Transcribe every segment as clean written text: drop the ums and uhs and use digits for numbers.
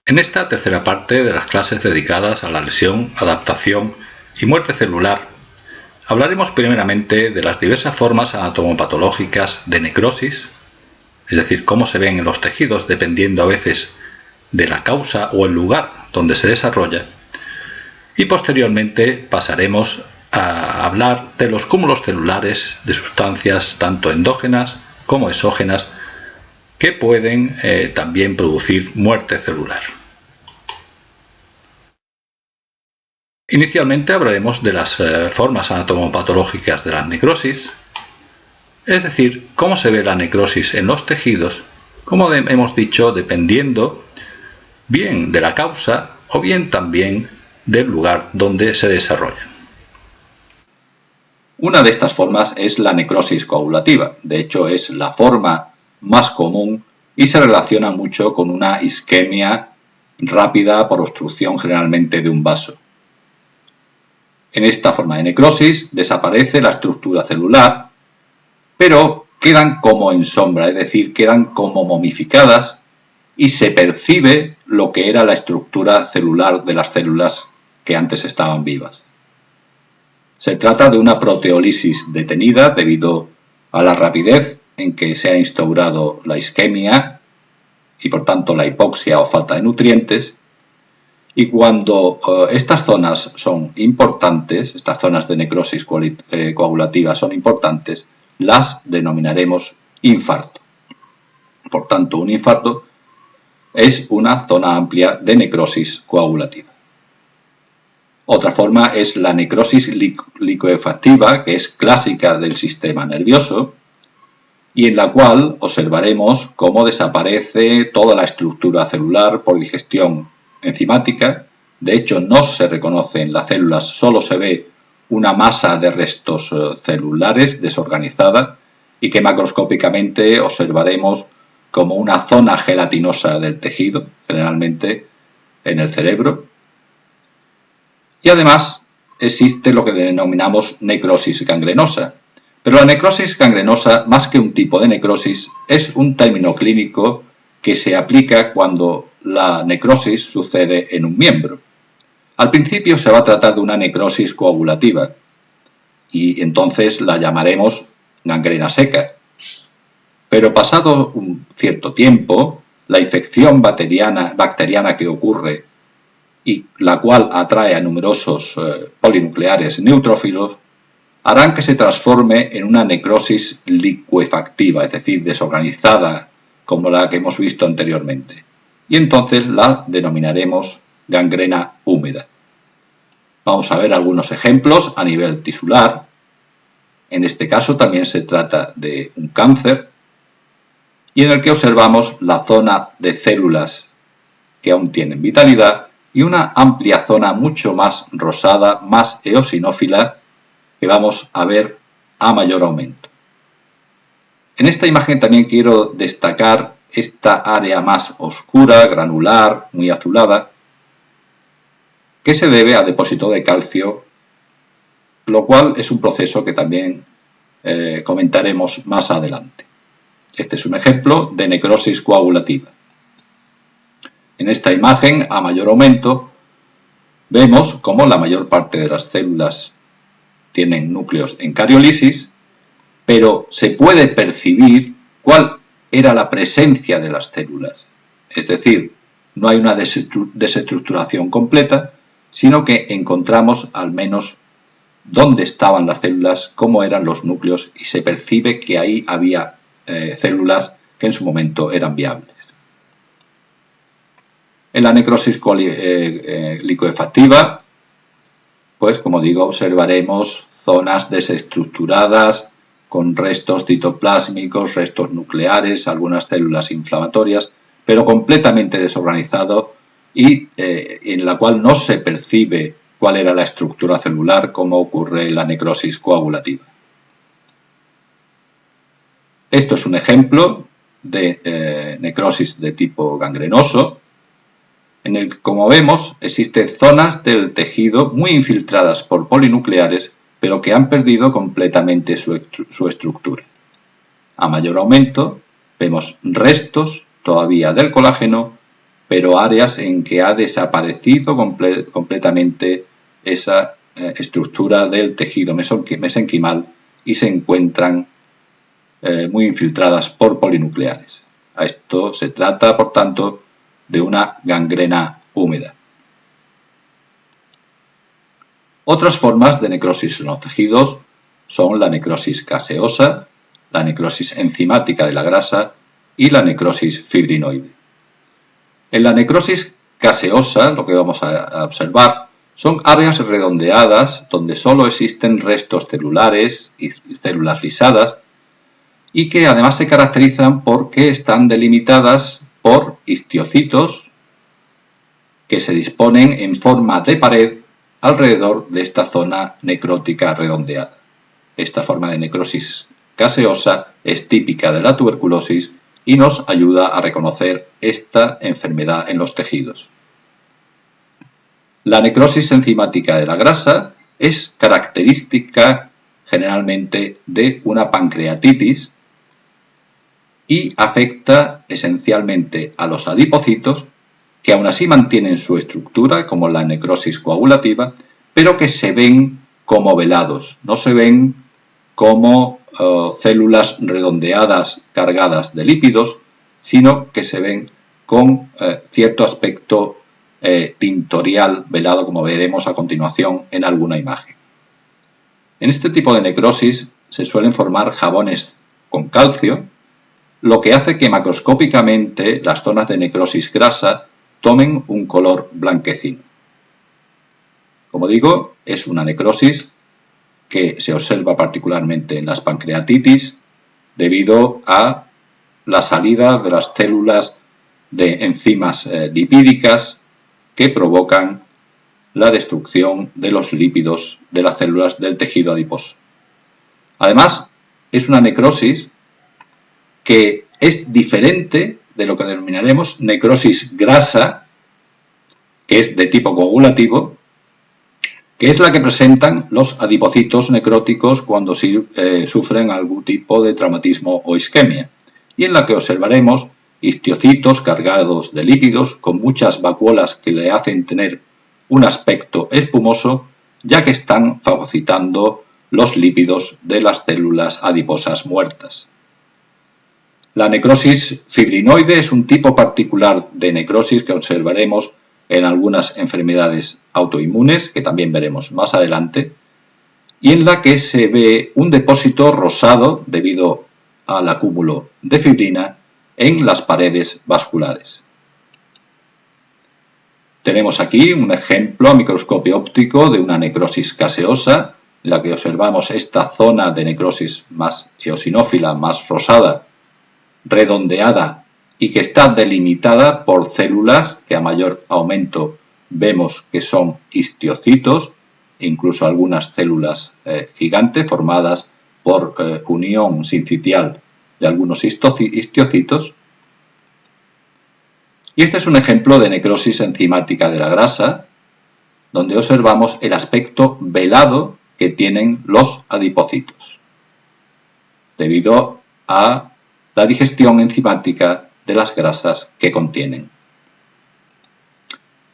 En esta tercera parte de las clases dedicadas a la lesión, adaptación y muerte celular, hablaremos primeramente de las diversas formas anatomopatológicas de necrosis, es decir, cómo se ven en los tejidos dependiendo a veces de la causa o el lugar donde se desarrolla, y posteriormente pasaremos a hablar de los cúmulos celulares de sustancias tanto endógenas como exógenas que pueden también producir muerte celular. Inicialmente hablaremos de las formas anatomopatológicas de la necrosis, es decir, cómo se ve la necrosis en los tejidos, como hemos dicho, dependiendo bien de la causa o bien también del lugar donde se desarrolla. Una de estas formas es la necrosis coagulativa. De hecho, es la forma más común y se relaciona mucho con una isquemia rápida por obstrucción generalmente de un vaso. En esta forma de necrosis desaparece la estructura celular, pero quedan como en sombra, es decir, quedan como momificadas y se percibe lo que era la estructura celular de las células que antes estaban vivas. Se trata de una proteólisis detenida debido a la rapidez en que se ha instaurado la isquemia y por tanto la hipoxia o falta de nutrientes. Y cuando estas zonas son importantes, estas zonas de necrosis coagulativa son importantes, las denominaremos infarto. Por tanto, un infarto es una zona amplia de necrosis coagulativa. Otra forma es la necrosis liquefactiva, que es clásica del sistema nervioso, y en la cual observaremos cómo desaparece toda la estructura celular por digestión enzimática. De hecho, no se reconoce en las células, solo se ve una masa de restos celulares desorganizada y que macroscópicamente observaremos como una zona gelatinosa del tejido, generalmente en el cerebro. Y además existe lo que denominamos necrosis gangrenosa. Pero la necrosis gangrenosa, más que un tipo de necrosis, es un término clínico que se aplica cuando la necrosis sucede en un miembro. Al principio se va a tratar de una necrosis coagulativa y entonces la llamaremos gangrena seca. Pero pasado un cierto tiempo, la infección bacteriana que ocurre y la cual atrae a numerosos polinucleares neutrófilos, harán que se transforme en una necrosis liquefactiva, es decir, desorganizada, como la que hemos visto anteriormente. Y entonces la denominaremos gangrena húmeda. Vamos a ver algunos ejemplos a nivel tisular. En este caso también se trata de un cáncer y en el que observamos la zona de células que aún tienen vitalidad y una amplia zona mucho más rosada, más eosinófila, que vamos a ver a mayor aumento. En esta imagen también quiero destacar esta área más oscura, granular, muy azulada, que se debe a depósito de calcio, lo cual es un proceso que también comentaremos más adelante. Este es un ejemplo de necrosis coagulativa. En esta imagen, a mayor aumento, vemos cómo la mayor parte de las células tienen núcleos en cariolisis, pero se puede percibir cuál era la presencia de las células. Es decir, no hay una desestructuración completa, sino que encontramos al menos dónde estaban las células, cómo eran los núcleos, y se percibe que ahí había células que en su momento eran viables. En la necrosis liquefactiva, pues como digo, observaremos zonas desestructuradas con restos citoplásmicos, restos nucleares, algunas células inflamatorias, pero completamente desorganizado y en la cual no se percibe cuál era la estructura celular como ocurre en la necrosis coagulativa. Esto es un ejemplo de necrosis de tipo gangrenoso, en el que, como vemos, existen zonas del tejido muy infiltradas por polinucleares, pero que han perdido completamente su estructura. A mayor aumento, vemos restos todavía del colágeno pero áreas en que ha desaparecido completamente esa estructura del tejido mesenquimal y se encuentran muy infiltradas por polinucleares. A esto se trata, por tanto, de una gangrena húmeda. Otras formas de necrosis en los tejidos son la necrosis gaseosa, la necrosis enzimática de la grasa y la necrosis fibrinoide. En la necrosis gaseosa, lo que vamos a observar son áreas redondeadas donde solo existen restos celulares y células lisadas y que además se caracterizan porque están delimitadas por histiocitos que se disponen en forma de pared alrededor de esta zona necrótica redondeada. Esta forma de necrosis gaseosa es típica de la tuberculosis y nos ayuda a reconocer esta enfermedad en los tejidos. La necrosis enzimática de la grasa es característica generalmente de una pancreatitis y afecta esencialmente a los adipocitos, que aún así mantienen su estructura como la necrosis coagulativa, pero que se ven como velados, no se ven como células redondeadas cargadas de lípidos, sino que se ven con cierto aspecto pintorial velado, como veremos a continuación en alguna imagen. En este tipo de necrosis se suelen formar jabones con calcio, lo que hace que macroscópicamente las zonas de necrosis grasa tomen un color blanquecino. Como digo, es una necrosis que se observa particularmente en las pancreatitis debido a la salida de las células de enzimas lipídicas que provocan la destrucción de los lípidos de las células del tejido adiposo. Además, es una necrosis que es diferente de lo que denominaremos necrosis grasa, que es de tipo coagulativo, que es la que presentan los adipocitos necróticos cuando sufren algún tipo de traumatismo o isquemia, y en la que observaremos histiocitos cargados de lípidos con muchas vacuolas que le hacen tener un aspecto espumoso, ya que están fagocitando los lípidos de las células adiposas muertas. La necrosis fibrinoide es un tipo particular de necrosis que observaremos en algunas enfermedades autoinmunes, que también veremos más adelante, y en la que se ve un depósito rosado debido al acúmulo de fibrina en las paredes vasculares. Tenemos aquí un ejemplo a microscopio óptico de una necrosis gaseosa, en la que observamos esta zona de necrosis más eosinófila, más rosada, redondeada y que está delimitada por células que a mayor aumento vemos que son histiocitos, incluso algunas células gigantes formadas por unión sincitial de algunos histiocitos. Y este es un ejemplo de necrosis enzimática de la grasa, donde observamos el aspecto velado que tienen los adipocitos, debido a la digestión enzimática de las grasas que contienen.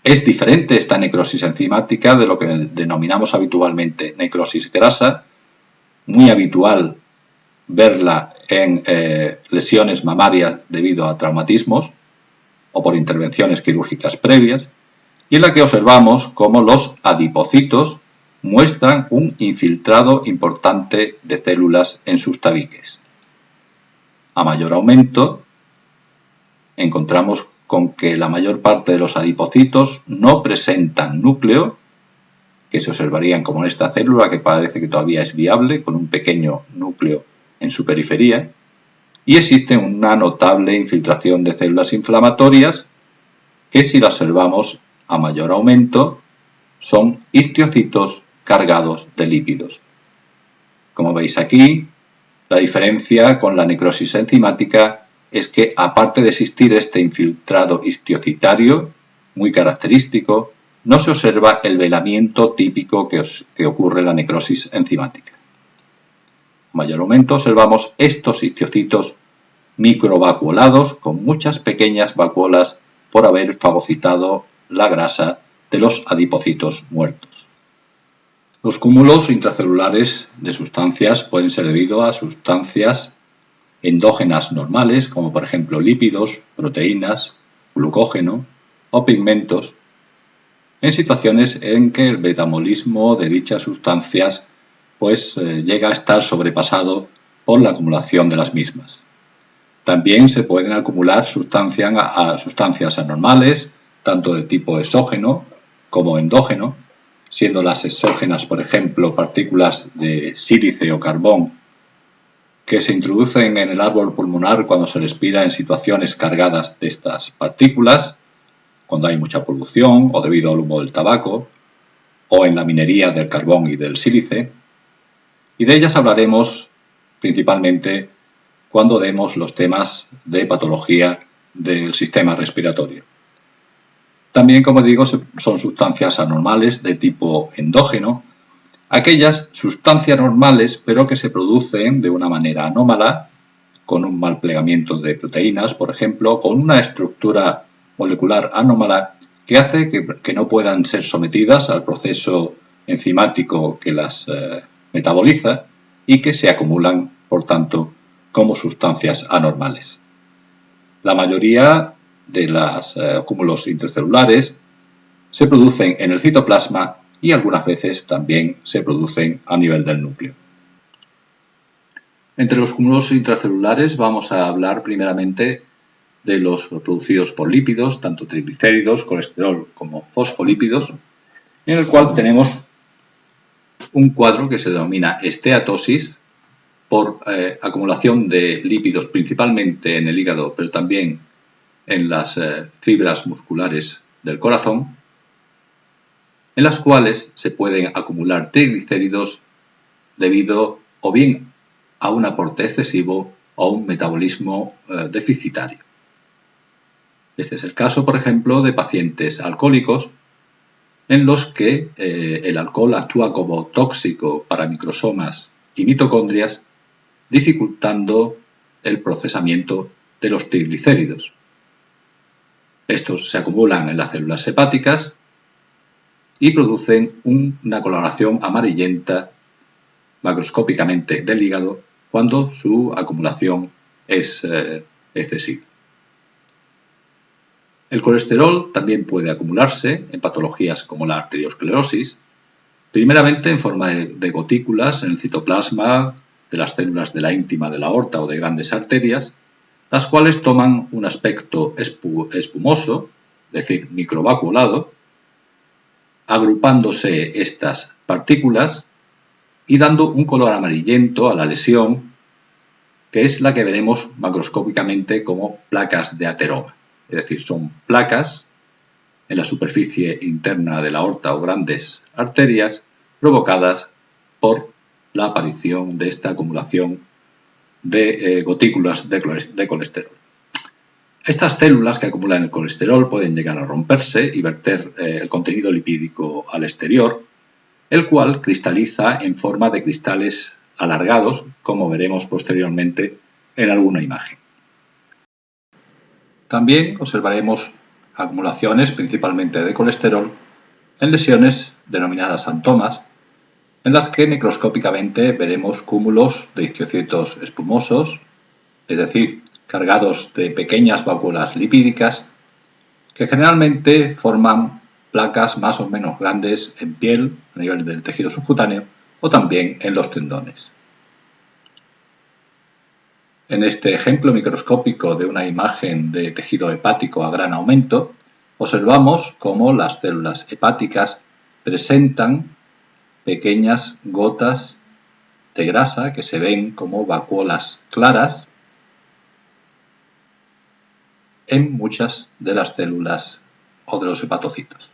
Es diferente esta necrosis enzimática de lo que denominamos habitualmente necrosis grasa, muy habitual verla en lesiones mamarias debido a traumatismos o por intervenciones quirúrgicas previas, y en la que observamos cómo los adipocitos muestran un infiltrado importante de células en sus tabiques. A mayor aumento, encontramos con que la mayor parte de los adipocitos no presentan núcleo, que se observarían como en esta célula que parece que todavía es viable, con un pequeño núcleo en su periferia, y existe una notable infiltración de células inflamatorias que, si las observamos a mayor aumento, son histiocitos cargados de lípidos. Como veis aquí, la diferencia con la necrosis enzimática es que, aparte de existir este infiltrado histiocitario muy característico, no se observa el velamiento típico que ocurre en la necrosis enzimática. A mayor aumento observamos estos histiocitos microvacuolados con muchas pequeñas vacuolas por haber fagocitado la grasa de los adipocitos muertos. Los cúmulos intracelulares de sustancias pueden ser debido a sustancias endógenas normales, como por ejemplo lípidos, proteínas, glucógeno o pigmentos, en situaciones en que el metabolismo de dichas sustancias llega a estar sobrepasado por la acumulación de las mismas. También se pueden acumular sustancias anormales, tanto de tipo exógeno como endógeno, siendo las exógenas, por ejemplo, partículas de sílice o carbón que se introducen en el árbol pulmonar cuando se respira en situaciones cargadas de estas partículas, cuando hay mucha polución o debido al humo del tabaco, o en la minería del carbón y del sílice. Y de ellas hablaremos principalmente cuando demos los temas de patología del sistema respiratorio. También, como digo, son sustancias anormales de tipo endógeno, aquellas sustancias normales pero que se producen de una manera anómala, con un mal plegamiento de proteínas, por ejemplo, con una estructura molecular anómala que hace que no puedan ser sometidas al proceso enzimático que las metaboliza y que se acumulan, por tanto, como sustancias anormales. La mayoría de los cúmulos intracelulares se producen en el citoplasma y algunas veces también se producen a nivel del núcleo. Entre los cúmulos intracelulares vamos a hablar primeramente de los producidos por lípidos, tanto triglicéridos, colesterol como fosfolípidos, en el cual tenemos un cuadro que se denomina esteatosis por acumulación de lípidos principalmente en el hígado, pero también en las fibras musculares del corazón, en las cuales se pueden acumular triglicéridos debido o bien a un aporte excesivo o a un metabolismo deficitario. Este es el caso, por ejemplo, de pacientes alcohólicos en los que el alcohol actúa como tóxico para microsomas y mitocondrias, dificultando el procesamiento de los triglicéridos. Estos se acumulan en las células hepáticas y producen una coloración amarillenta macroscópicamente del hígado cuando su acumulación es excesiva. El colesterol también puede acumularse en patologías como la arteriosclerosis, primeramente en forma de gotículas en el citoplasma de las células de la íntima de la aorta o de grandes arterias, las cuales toman un aspecto espumoso, es decir, microvacuolado, agrupándose estas partículas y dando un color amarillento a la lesión, que es la que veremos macroscópicamente como placas de ateroma. Es decir, son placas en la superficie interna de la aorta o grandes arterias provocadas por la aparición de esta acumulación de gotículas de colesterol. Estas células que acumulan el colesterol pueden llegar a romperse y verter el contenido lipídico al exterior, el cual cristaliza en forma de cristales alargados, como veremos posteriormente en alguna imagen. También observaremos acumulaciones, principalmente de colesterol, en lesiones denominadas antomas, en las que microscópicamente veremos cúmulos de histocitos espumosos, es decir, cargados de pequeñas vacuolas lipídicas, que generalmente forman placas más o menos grandes en piel, a nivel del tejido subcutáneo, o también en los tendones. En este ejemplo microscópico de una imagen de tejido hepático a gran aumento, observamos cómo las células hepáticas presentan pequeñas gotas de grasa que se ven como vacuolas claras en muchas de las células o de los hepatocitos.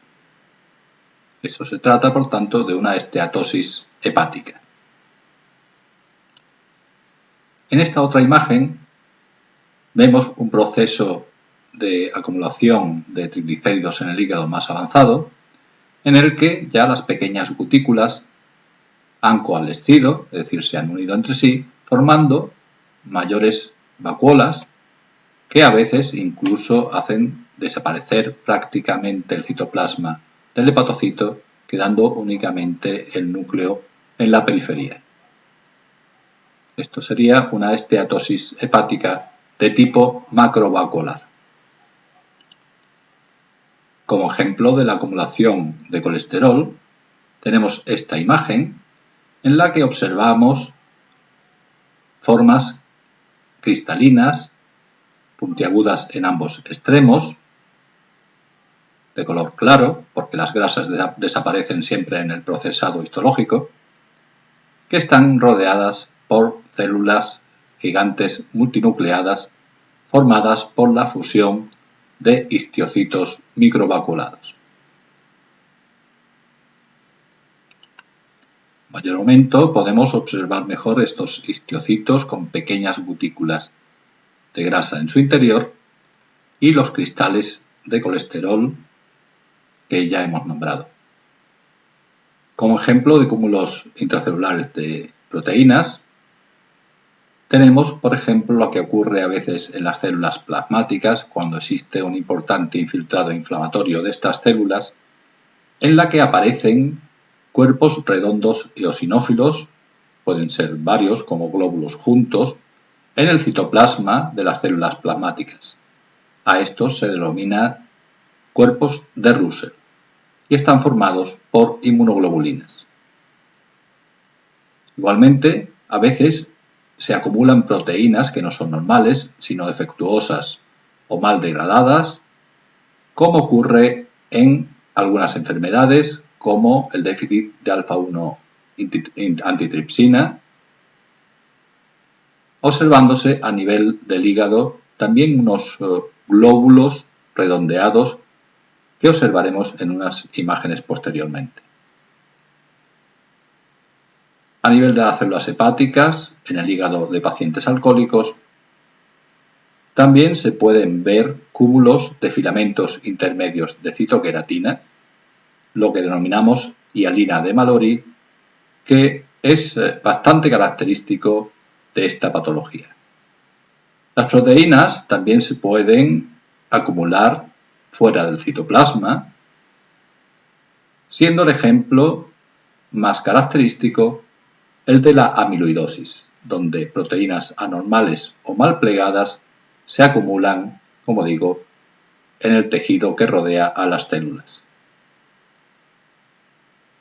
Esto se trata, por tanto, de una esteatosis hepática. En esta otra imagen vemos un proceso de acumulación de triglicéridos en el hígado más avanzado, en el que ya las pequeñas cutículas han coalescido, es decir, se han unido entre sí, formando mayores vacuolas que a veces incluso hacen desaparecer prácticamente el citoplasma del hepatocito, quedando únicamente el núcleo en la periferia. Esto sería una esteatosis hepática de tipo macrovascular. Como ejemplo de la acumulación de colesterol, tenemos esta imagen en la que observamos formas cristalinas, puntiagudas en ambos extremos, de color claro, porque las grasas desaparecen siempre en el procesado histológico, que están rodeadas por células gigantes multinucleadas formadas por la fusión de histocitos microvaculados. A mayor aumento podemos observar mejor estos histocitos con pequeñas gotículas de grasa en su interior y los cristales de colesterol que ya hemos nombrado. Como ejemplo de cúmulos intracelulares de proteínas, tenemos, por ejemplo, lo que ocurre a veces en las células plasmáticas cuando existe un importante infiltrado inflamatorio de estas células, en la que aparecen cuerpos redondos eosinófilos, pueden ser varios como glóbulos juntos, en el citoplasma de las células plasmáticas. A estos se denomina cuerpos de Russell y están formados por inmunoglobulinas. Igualmente, a veces se acumulan proteínas que no son normales, sino defectuosas o mal degradadas, como ocurre en algunas enfermedades como el déficit de alfa-1 antitripsina, observándose a nivel del hígado también unos glóbulos redondeados que observaremos en unas imágenes posteriormente. A nivel de las células hepáticas, en el hígado de pacientes alcohólicos, también se pueden ver cúmulos de filamentos intermedios de citoqueratina, lo que denominamos hialina de Mallory, que es bastante característico de esta patología. Las proteínas también se pueden acumular fuera del citoplasma, siendo el ejemplo más característico el de la amiloidosis, donde proteínas anormales o mal plegadas se acumulan, como digo, en el tejido que rodea a las células.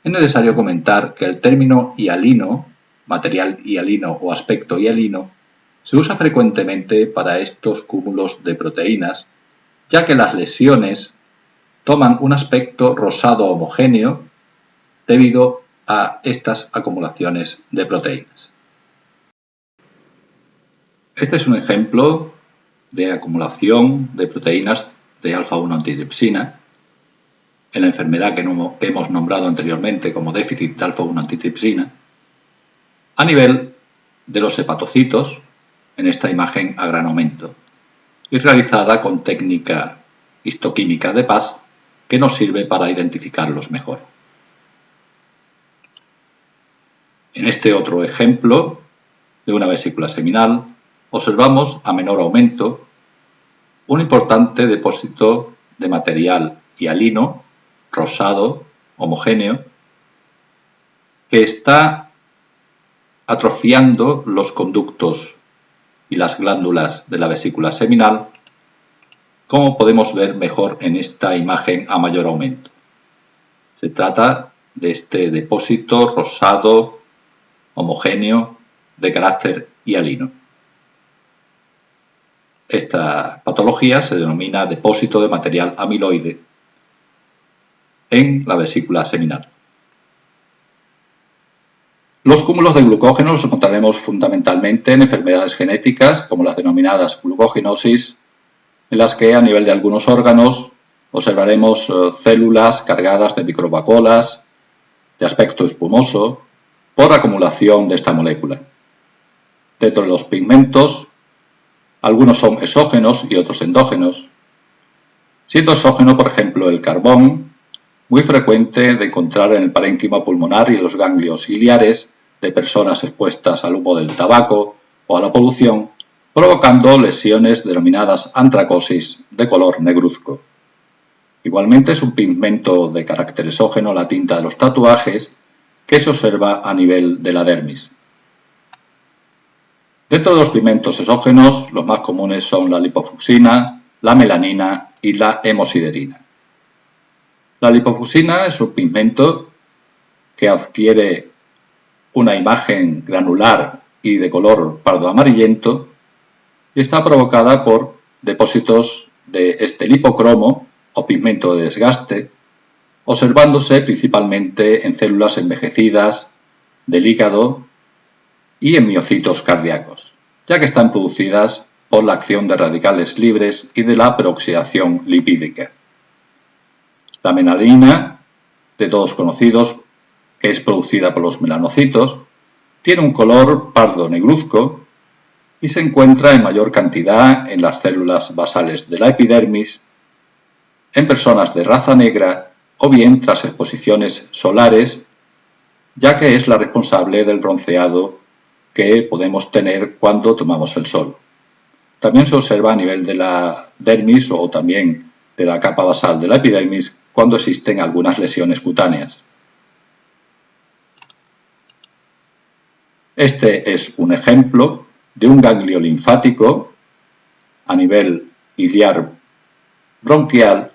Es necesario comentar que el término hialino, material hialino o aspecto hialino, se usa frecuentemente para estos cúmulos de proteínas, ya que las lesiones toman un aspecto rosado homogéneo debido a estas acumulaciones de proteínas. Este es un ejemplo de acumulación de proteínas de alfa-1 antitripsina en la enfermedad que hemos nombrado anteriormente como déficit de alfa-1 antitripsina a nivel de los hepatocitos, en esta imagen a gran aumento, y realizada con técnica histoquímica de PAS que nos sirve para identificarlos mejor. En este otro ejemplo de una vesícula seminal observamos a menor aumento un importante depósito de material hialino, rosado, homogéneo, que está atrofiando los conductos y las glándulas de la vesícula seminal, como podemos ver mejor en esta imagen a mayor aumento. Se trata de este depósito rosado, homogéneo, de carácter hialino. Esta patología se denomina depósito de material amiloide en la vesícula seminal. Los cúmulos de glucógeno los encontraremos fundamentalmente en enfermedades genéticas como las denominadas glucogenosis, en las que a nivel de algunos órganos observaremos células cargadas de microvacuolas de aspecto espumoso por acumulación de esta molécula. Dentro de los pigmentos, algunos son exógenos y otros endógenos, siendo exógeno, por ejemplo, el carbón, muy frecuente de encontrar en el parénquima pulmonar y en los ganglios ciliares de personas expuestas al humo del tabaco o a la polución, provocando lesiones denominadas antracosis de color negruzco. Igualmente es un pigmento de carácter exógeno, la tinta de los tatuajes, que se observa a nivel de la dermis. Dentro de los pigmentos exógenos, los más comunes son la lipofuscina, la melanina y la hemosiderina. La lipofuscina es un pigmento que adquiere una imagen granular y de color pardo amarillento y está provocada por depósitos de este lipocromo o pigmento de desgaste, observándose principalmente en células envejecidas del hígado y en miocitos cardíacos, ya que están producidas por la acción de radicales libres y de la peroxidación lipídica. La melanina, de todos conocidos, que es producida por los melanocitos, tiene un color pardo negruzco y se encuentra en mayor cantidad en las células basales de la epidermis, en personas de raza negra o bien tras exposiciones solares, ya que es la responsable del bronceado que podemos tener cuando tomamos el sol. También se observa a nivel de la dermis o también de la capa basal de la epidermis cuando existen algunas lesiones cutáneas. Este es un ejemplo de un ganglio linfático a nivel iliar bronquial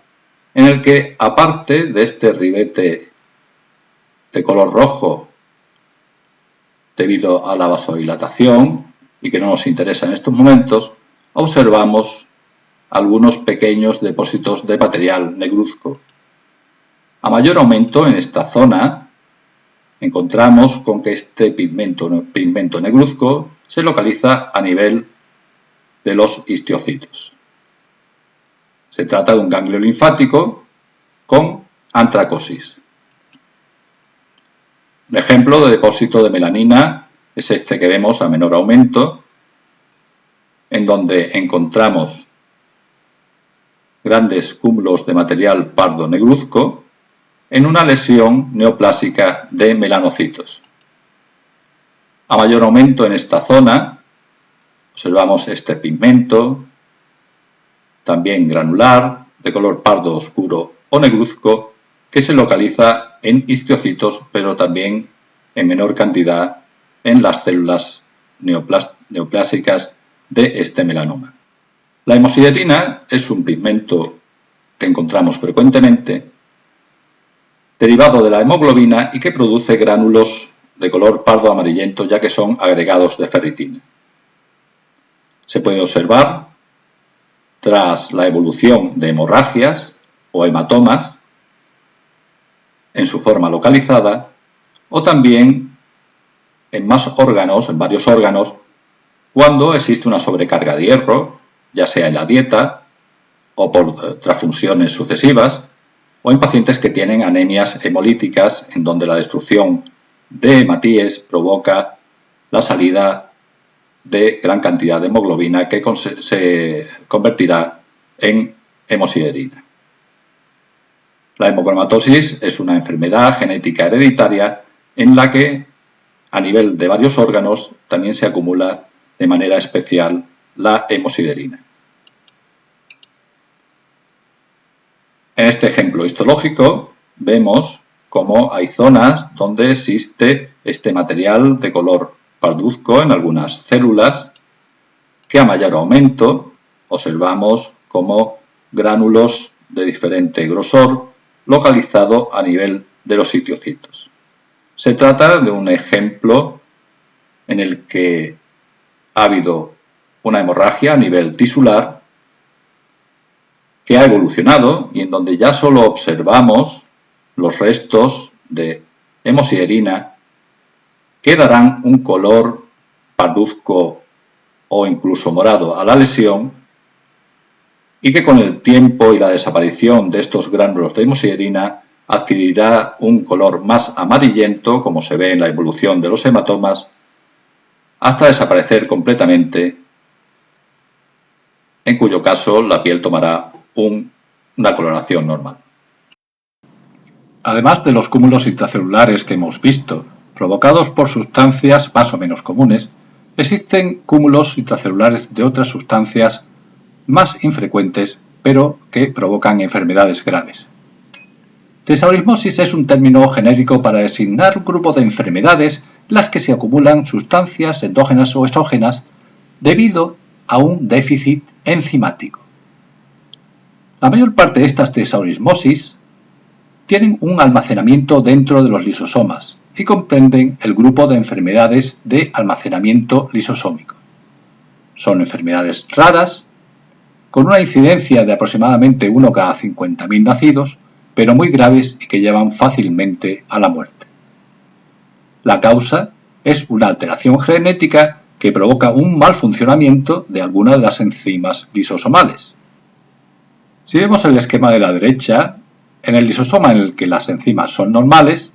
en el que, aparte de este ribete de color rojo debido a la vasodilatación y que no nos interesa en estos momentos, observamos algunos pequeños depósitos de material negruzco. A mayor aumento en esta zona, encontramos con que este pigmento negruzco se localiza a nivel de los histiocitos. Se trata de un ganglio linfático con antracosis. Un ejemplo de depósito de melanina es este que vemos a menor aumento, en donde encontramos grandes cúmulos de material pardo negruzco en una lesión neoplásica de melanocitos. A mayor aumento en esta zona, observamos este pigmento, también granular, de color pardo oscuro o negruzco, que se localiza en histiocitos, pero también en menor cantidad en las células neoplásicas de este melanoma. La hemosiderina es un pigmento que encontramos frecuentemente, derivado de la hemoglobina y que produce gránulos de color pardo amarillento, ya que son agregados de ferritina. Se puede observar tras la evolución de hemorragias o hematomas en su forma localizada, o también en más órganos, en varios órganos, cuando existe una sobrecarga de hierro, ya sea en la dieta o por transfusiones sucesivas, o en pacientes que tienen anemias hemolíticas, en donde la destrucción de hematíes provoca la salida de gran cantidad de hemoglobina que se convertirá en hemosiderina. La hemocromatosis es una enfermedad genética hereditaria en la que a nivel de varios órganos también se acumula de manera especial la hemosiderina. En este ejemplo histológico vemos cómo hay zonas donde existe este material de color parduzco en algunas células que a mayor aumento observamos como gránulos de diferente grosor localizado a nivel de los sitiocitos. Se trata de un ejemplo en el que ha habido una hemorragia a nivel tisular que ha evolucionado y en donde ya solo observamos los restos de hemosiderina que darán un color parduzco o incluso morado a la lesión y que con el tiempo y la desaparición de estos gránulos de hemosiderina adquirirá un color más amarillento, como se ve en la evolución de los hematomas, hasta desaparecer completamente, en cuyo caso la piel tomará una coloración normal. Además de los cúmulos intracelulares que hemos visto, provocados por sustancias más o menos comunes, existen cúmulos intracelulares de otras sustancias más infrecuentes, pero que provocan enfermedades graves. Tesaurismosis es un término genérico para designar un grupo de enfermedades en las que se acumulan sustancias endógenas o exógenas debido a un déficit enzimático. La mayor parte de estas tesaurismosis tienen un almacenamiento dentro de los lisosomas y comprenden el grupo de enfermedades de almacenamiento lisosómico. Son enfermedades raras, con una incidencia de aproximadamente 1 cada 50.000 nacidos, pero muy graves y que llevan fácilmente a la muerte. La causa es una alteración genética que provoca un mal funcionamiento de alguna de las enzimas lisosomales. Si vemos el esquema de la derecha, en el lisosoma en el que las enzimas son normales,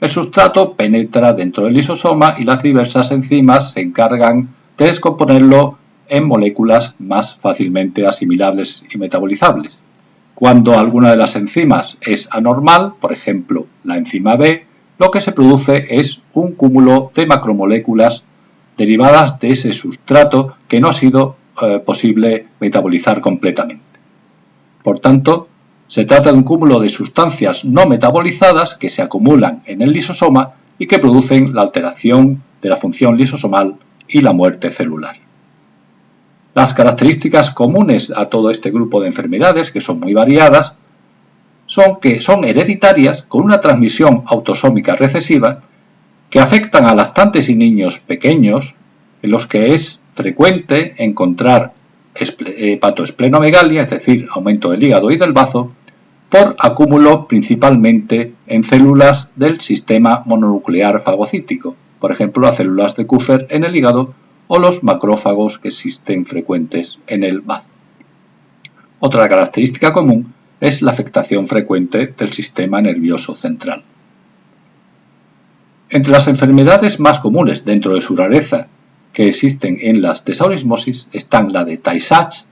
el sustrato penetra dentro del lisosoma y las diversas enzimas se encargan de descomponerlo en moléculas más fácilmente asimilables y metabolizables. Cuando alguna de las enzimas es anormal, por ejemplo la enzima B, lo que se produce es un cúmulo de macromoléculas derivadas de ese sustrato que no ha sido posible metabolizar completamente. Por tanto, se trata de un cúmulo de sustancias no metabolizadas que se acumulan en el lisosoma y que producen la alteración de la función lisosomal y la muerte celular. Las características comunes a todo este grupo de enfermedades, que son muy variadas, son que son hereditarias con una transmisión autosómica recesiva que afectan a lactantes y niños pequeños, en los que es frecuente encontrar hepatoesplenomegalia, es decir, aumento del hígado y del bazo, por acúmulo principalmente en células del sistema mononuclear fagocítico, por ejemplo las células de Kupffer en el hígado o los macrófagos que existen frecuentes en el bazo. Otra característica común es la afectación frecuente del sistema nervioso central. Entre las enfermedades más comunes dentro de su rareza que existen en las tesaurismosis están la de Tay-Sachs,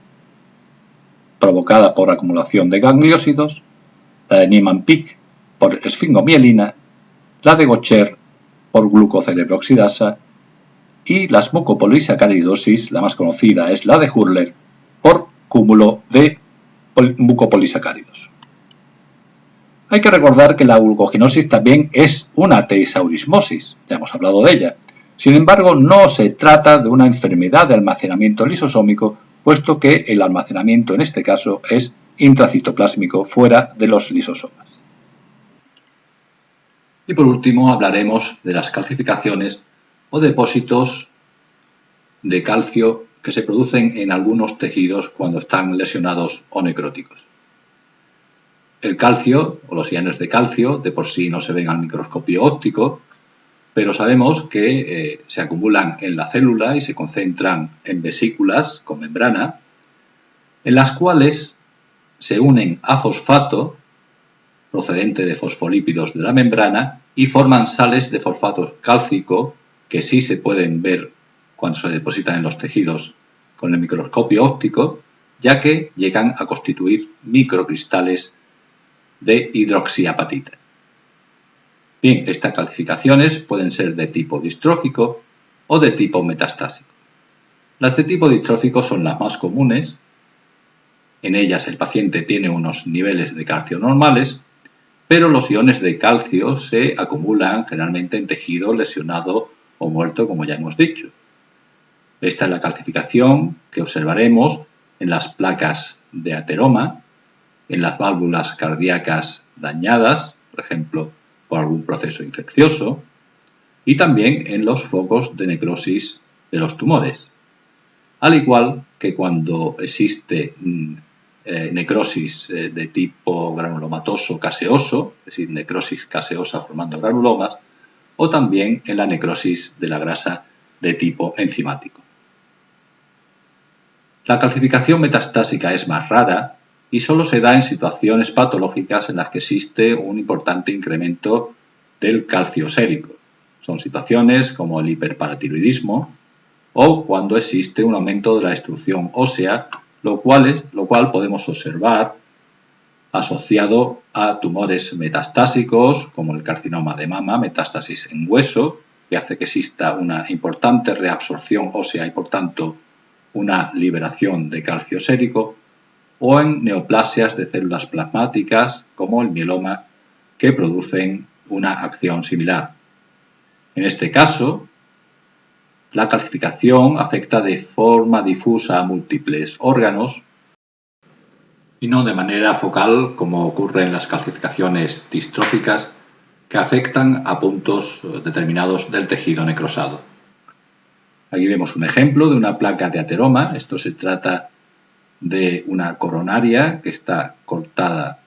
provocada por acumulación de gangliósidos, la de Niemann-Pick por esfingomielina, la de Gaucher por glucocerebroxidasa y las mucopolisacaridosis, la más conocida es la de Hurler, por cúmulo de mucopolisacáridos. Hay que recordar que la glucogenosis también es una tesaurismosis, ya hemos hablado de ella. Sin embargo, no se trata de una enfermedad de almacenamiento lisosómico, puesto que el almacenamiento en este caso es intracitoplásmico fuera de los lisosomas. Y por último hablaremos de las calcificaciones o depósitos de calcio que se producen en algunos tejidos cuando están lesionados o necróticos. El calcio o los iones de calcio de por sí no se ven al microscopio óptico, pero sabemos que se acumulan en la célula y se concentran en vesículas con membrana, en las cuales se unen a fosfato procedente de fosfolípidos de la membrana y forman sales de fosfato cálcico que sí se pueden ver cuando se depositan en los tejidos con el microscopio óptico, ya que llegan a constituir microcristales de hidroxiapatita. Bien, estas calcificaciones pueden ser de tipo distrófico o de tipo metastásico. Las de tipo distrófico son las más comunes. En ellas el paciente tiene unos niveles de calcio normales, pero los iones de calcio se acumulan generalmente en tejido lesionado o muerto, como ya hemos dicho. Esta es la calcificación que observaremos en las placas de ateroma, en las válvulas cardíacas dañadas, por ejemplo, por algún proceso infeccioso, y también en los focos de necrosis de los tumores. Al igual que cuando existe necrosis de tipo granulomatoso caseoso, es decir, necrosis caseosa formando granulomas, o también en la necrosis de la grasa de tipo enzimático. La calcificación metastásica es más rara y solo se da en situaciones patológicas en las que existe un importante incremento del calcio sérico. Son situaciones como el hiperparatiroidismo o cuando existe un aumento de la destrucción ósea, lo cual podemos observar asociado a tumores metastásicos como el carcinoma de mama, metástasis en hueso, que hace que exista una importante reabsorción ósea y por tanto una liberación de calcio sérico, o en neoplasias de células plasmáticas como el mieloma que producen una acción similar. En este caso, la calcificación afecta de forma difusa a múltiples órganos y no de manera focal como ocurre en las calcificaciones distróficas que afectan a puntos determinados del tejido necrosado. Aquí vemos un ejemplo de una placa de ateroma. Esto se trata de una coronaria que está cortada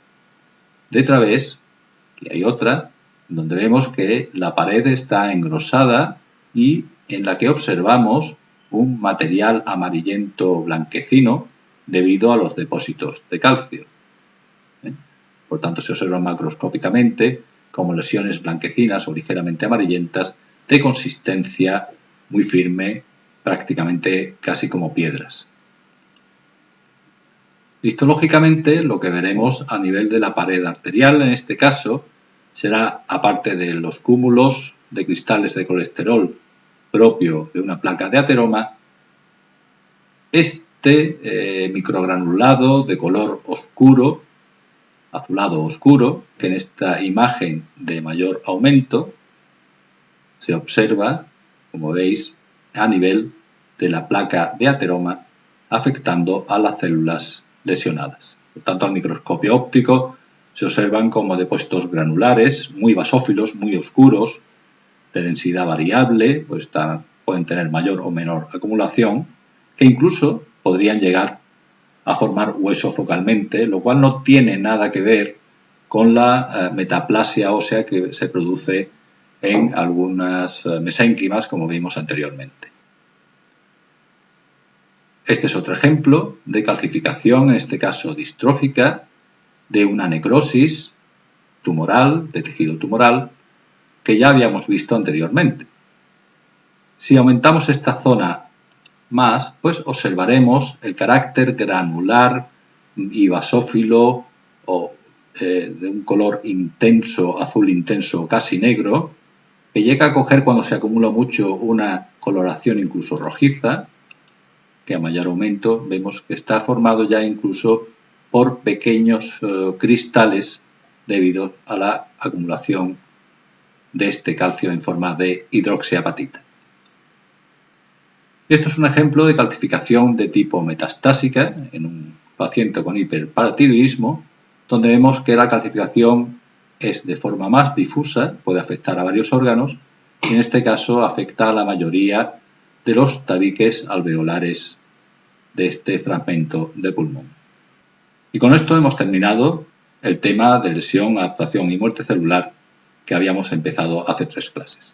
de través. Aquí hay otra donde vemos que la pared está engrosada y en la que observamos un material amarillento blanquecino debido a los depósitos de calcio. Por tanto, se observan macroscópicamente como lesiones blanquecinas o ligeramente amarillentas de consistencia muy firme, prácticamente casi como piedras. Histológicamente, lo que veremos a nivel de la pared arterial, en este caso, será, aparte de los cúmulos de cristales de colesterol propio de una placa de ateroma, este microgranulado de color oscuro, azulado oscuro, que en esta imagen de mayor aumento se observa, como veis, a nivel de la placa de ateroma, afectando a las células lesionadas. Por tanto, al microscopio óptico se observan como depósitos granulares, muy basófilos, muy oscuros, de densidad variable, pues pueden tener mayor o menor acumulación, que incluso podrían llegar a formar hueso focalmente, lo cual no tiene nada que ver con la metaplasia ósea que se produce en algunas mesénquimas, como vimos anteriormente. Este es otro ejemplo de calcificación, en este caso distrófica, de una necrosis tumoral, de tejido tumoral, que ya habíamos visto anteriormente. Si aumentamos esta zona más, pues observaremos el carácter granular y basófilo o de un color intenso, azul intenso, casi negro, que llega a coger cuando se acumula mucho una coloración incluso rojiza, que a mayor aumento vemos que está formado ya incluso por pequeños cristales debido a la acumulación de este calcio en forma de hidroxiapatita. Esto es un ejemplo de calcificación de tipo metastásica en un paciente con hiperparatiroidismo, donde vemos que la calcificación es de forma más difusa, puede afectar a varios órganos, y en este caso afecta a la mayoría de los tabiques alveolares de este fragmento de pulmón. Y con esto hemos terminado el tema de lesión, adaptación y muerte celular que habíamos empezado hace 3 clases.